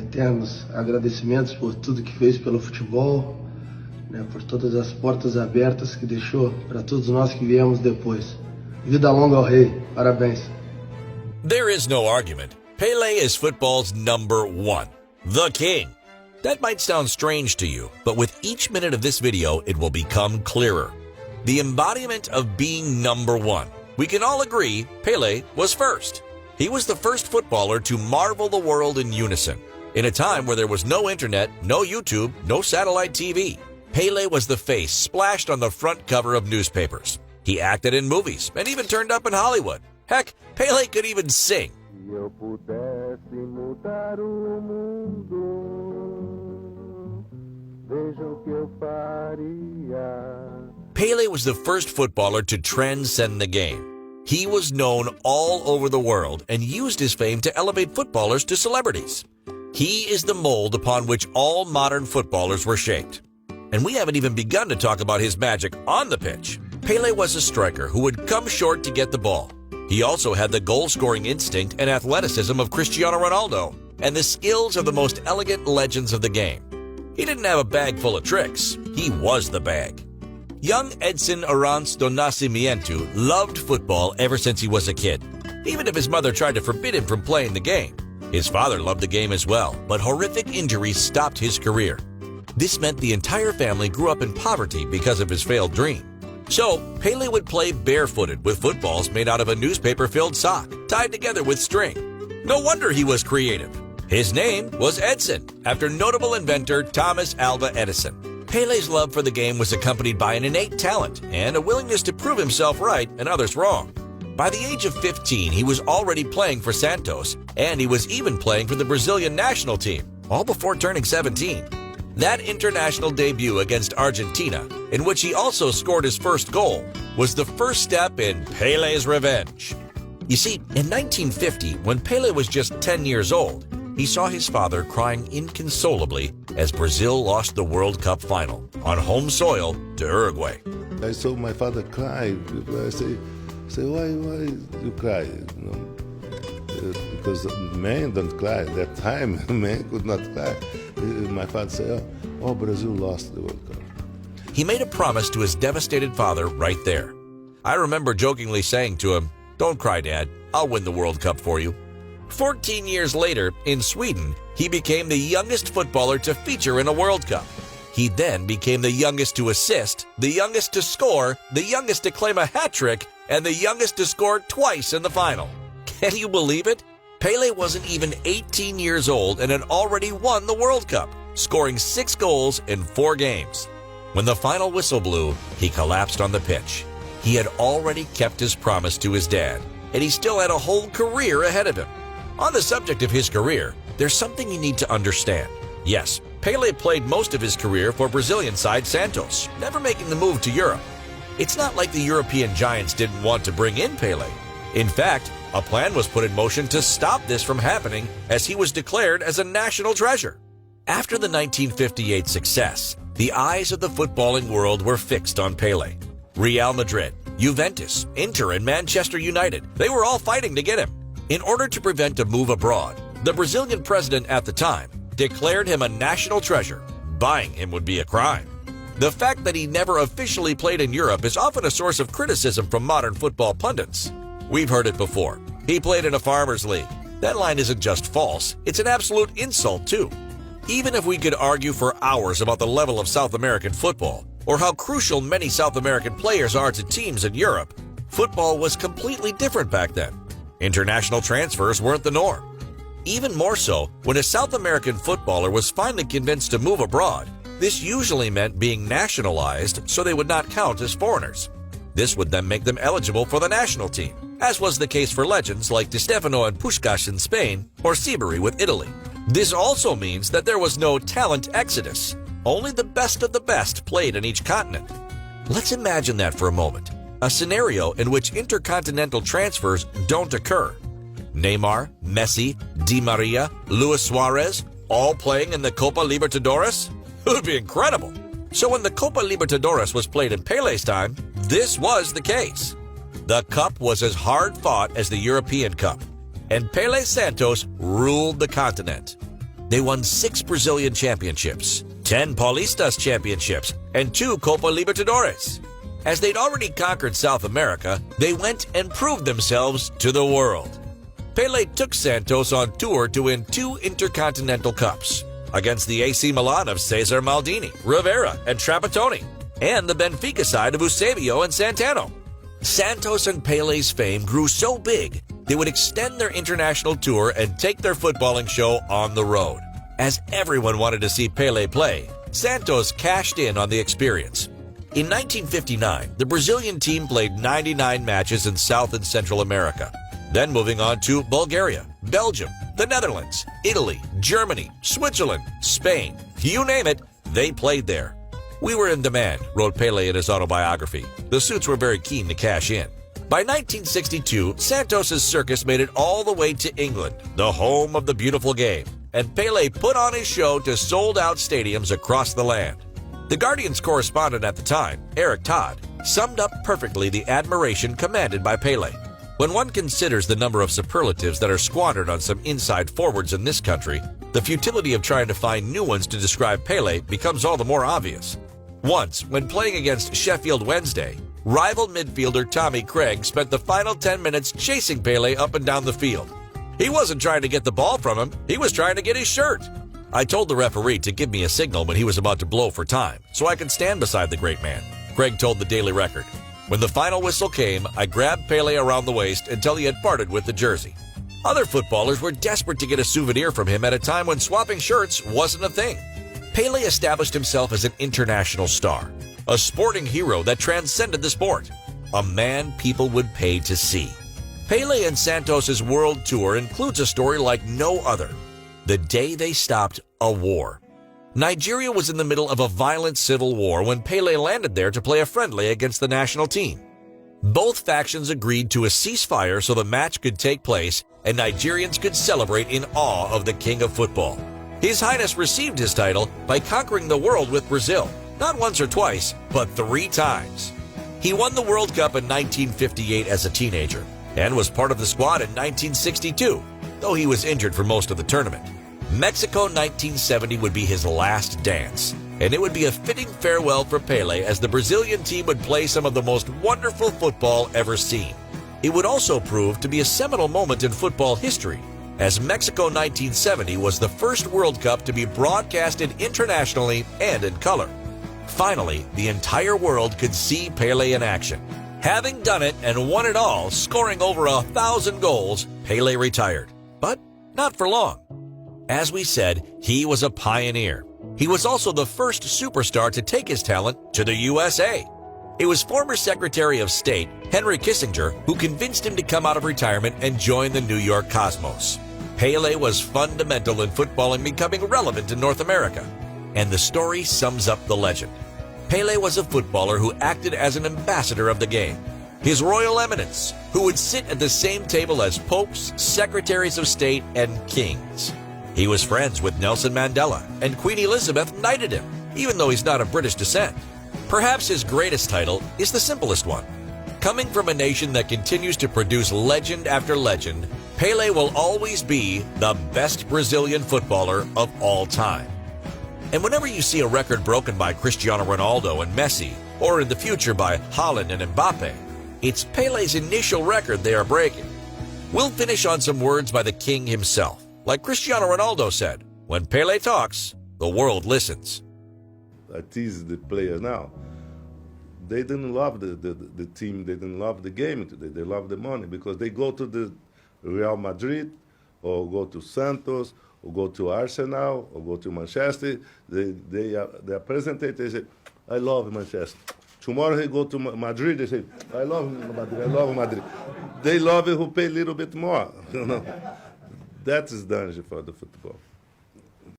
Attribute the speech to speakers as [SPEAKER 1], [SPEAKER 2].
[SPEAKER 1] eternos agradecimentos por tudo que fez pelo futebol, né, por todas as portas abertas que deixou para todos nós que viemos depois. Vida longa ao rei. Parabéns.
[SPEAKER 2] There is no argument. Pele is football's number one, the king. That might sound strange to you, but with each minute of this video, it will become clearer. The embodiment of being number one. We can all agree Pele was first. He was the first footballer to marvel the world in unison. In a time where there was no internet, no YouTube, no satellite TV, Pele was the face splashed on the front cover of newspapers. He acted in movies and even turned up in Hollywood. Heck, Pele could even sing. Pele was the first footballer to transcend the game. He was known all over the world and used his fame to elevate footballers to celebrities. He is the mold upon which all modern footballers were shaped. And we haven't even begun to talk about his magic on the pitch. Pele was a striker who would come short to get the ball. He also had the goal-scoring instinct and athleticism of Cristiano Ronaldo and the skills of the most elegant legends of the game. He didn't have a bag full of tricks. He was the bag. Young Edson Arantes do Nascimento loved football ever since he was a kid, even if his mother tried to forbid him from playing the game. His father loved the game as well, but horrific injuries stopped his career. This meant the entire family grew up in poverty because of his failed dream. So, Pele would play barefooted with footballs made out of a newspaper-filled sock, tied together with string. No wonder he was creative. His name was Edson, after notable inventor Thomas Alva Edison. Pele's love for the game was accompanied by an innate talent and a willingness to prove himself right and others wrong. By the age of 15, he was already playing for Santos, and he was even playing for the Brazilian national team, all before turning 17. That international debut against Argentina, in which he also scored his first goal, was the first step in Pele's revenge. You see, in 1950, when Pele was just 10 years old, he saw his father crying inconsolably as Brazil lost the World Cup final on home soil to Uruguay.
[SPEAKER 3] I saw my father cry. I say, why you cry? Because men don't cry. At that time, men could not cry. My father said, oh, Brazil lost the World Cup.
[SPEAKER 2] He made a promise to his devastated father right there. I remember jokingly saying to him, "Don't cry, Dad. I'll win the World Cup for you." 14 years later, in Sweden, he became the youngest footballer to feature in a World Cup. He then became the youngest to assist, the youngest to score, the youngest to claim a hat trick, and the youngest to score twice in the final. Can you believe it? Pele wasn't even 18 years old and had already won the World Cup, scoring 6 goals in 4 games. When the final whistle blew, he collapsed on the pitch. He had already kept his promise to his dad, and he still had a whole career ahead of him. On the subject of his career, there's something you need to understand. Yes, Pele played most of his career for Brazilian side Santos, never making the move to Europe. It's not like the European giants didn't want to bring in Pele. In fact, a plan was put in motion to stop this from happening as he was declared as a national treasure. After the 1958 success, the eyes of the footballing world were fixed on Pele. Real Madrid, Juventus, Inter, and Manchester United, they were all fighting to get him. In order to prevent a move abroad, the Brazilian president at the time declared him a national treasure. Buying him would be a crime. The fact that he never officially played in Europe is often a source of criticism from modern football pundits. We've heard it before. He played in a farmers' league. That line isn't just false, it's an absolute insult too. Even if we could argue for hours about the level of South American football, or how crucial many South American players are to teams in Europe, football was completely different back then. International transfers weren't the norm. Even more so, when a South American footballer was finally convinced to move abroad, this usually meant being nationalized so they would not count as foreigners. This would then make them eligible for the national team, as was the case for legends like Di Stefano and Puskás in Spain or Sibéry with Italy. This also means that there was no talent exodus. Only the best of the best played in each continent. Let's imagine that for a moment. A scenario in which intercontinental transfers don't occur. Neymar, Messi, Di Maria, Luis Suarez, all playing in the Copa Libertadores? It would be incredible. So when the Copa Libertadores was played in Pele's time, this was the case. The cup was as hard-fought as the European Cup, and Pele Santos ruled the continent. They won 6 Brazilian championships, 10 Paulistas championships, and 2 Copa Libertadores. As they'd already conquered South America, they went and proved themselves to the world. Pele took Santos on tour to win 2 Intercontinental Cups against the AC Milan of Cesar Maldini, Rivera, and Trapattoni, and the Benfica side of Eusebio and Santano. Santos and Pele's fame grew so big, they would extend their international tour and take their footballing show on the road. As everyone wanted to see Pele play, Santos cashed in on the experience. In 1959, the Brazilian team played 99 matches in South and Central America, then moving on to Bulgaria, Belgium, the Netherlands, Italy, Germany, Switzerland, Spain. You name it, they played there. "We were in demand," wrote Pele in his autobiography. The suits were very keen to cash in. By 1962, Santos' circus made it all the way to England, the home of the beautiful game, and Pele put on his show to sold-out stadiums across the land. The Guardian's correspondent at the time, Eric Todd, summed up perfectly the admiration commanded by Pele. When one considers the number of superlatives that are squandered on some inside forwards in this country, the futility of trying to find new ones to describe Pele becomes all the more obvious. Once, when playing against Sheffield Wednesday, rival midfielder Tommy Craig spent the final 10 minutes chasing Pele up and down the field. He wasn't trying to get the ball from him, he was trying to get his shirt. "I told the referee to give me a signal when he was about to blow for time, so I could stand beside the great man," Craig told the Daily Record. "When the final whistle came, I grabbed Pele around the waist until he had parted with the jersey." Other footballers were desperate to get a souvenir from him at a time when swapping shirts wasn't a thing. Pele established himself as an international star, a sporting hero that transcended the sport, a man people would pay to see. Pele and Santos' world tour includes a story like no other: the day they stopped a war. Nigeria was in the middle of a violent civil war when Pele landed there to play a friendly against the national team. Both factions agreed to a ceasefire so the match could take place and Nigerians could celebrate in awe of the king of football. His Highness received his title by conquering the world with Brazil, not once or twice, but 3 times. He won the World Cup in 1958 as a teenager and was part of the squad in 1962, though he was injured for most of the tournament. Mexico 1970 would be his last dance, and it would be a fitting farewell for Pele as the Brazilian team would play some of the most wonderful football ever seen. It would also prove to be a seminal moment in football history, as Mexico 1970 was the first World Cup to be broadcasted internationally and in color. Finally, the entire world could see Pele in action. Having done it and won it all, scoring over 1,000 goals, Pele retired. But not for long. As we said, he was a pioneer. He was also the first superstar to take his talent to the USA. It was former Secretary of State Henry Kissinger who convinced him to come out of retirement and join the New York Cosmos. Pele was fundamental in footballing becoming relevant in North America. And the story sums up the legend. Pele was a footballer who acted as an ambassador of the game. His Royal Eminence, who would sit at the same table as popes, secretaries of state, and kings. He was friends with Nelson Mandela, and Queen Elizabeth knighted him, even though he's not of British descent. Perhaps his greatest title is the simplest one. Coming from a nation that continues to produce legend after legend, Pele will always be the best Brazilian footballer of all time. And whenever you see a record broken by Cristiano Ronaldo and Messi, or in the future by Haaland and Mbappe, it's Pele's initial record they are breaking. We'll finish on some words by the king himself. Like Cristiano Ronaldo said, "When Pele talks, the world listens."
[SPEAKER 3] I tease the players now. They didn't love the team, they didn't love the game today, they love the money because they go to the Real Madrid or go to Santos or go to Arsenal or go to Manchester. They are presented, they say, "I love Manchester." Tomorrow they go to Madrid, they say, "I love Madrid, I love Madrid." They love it who pay a little bit more, you know. That is danger for the football.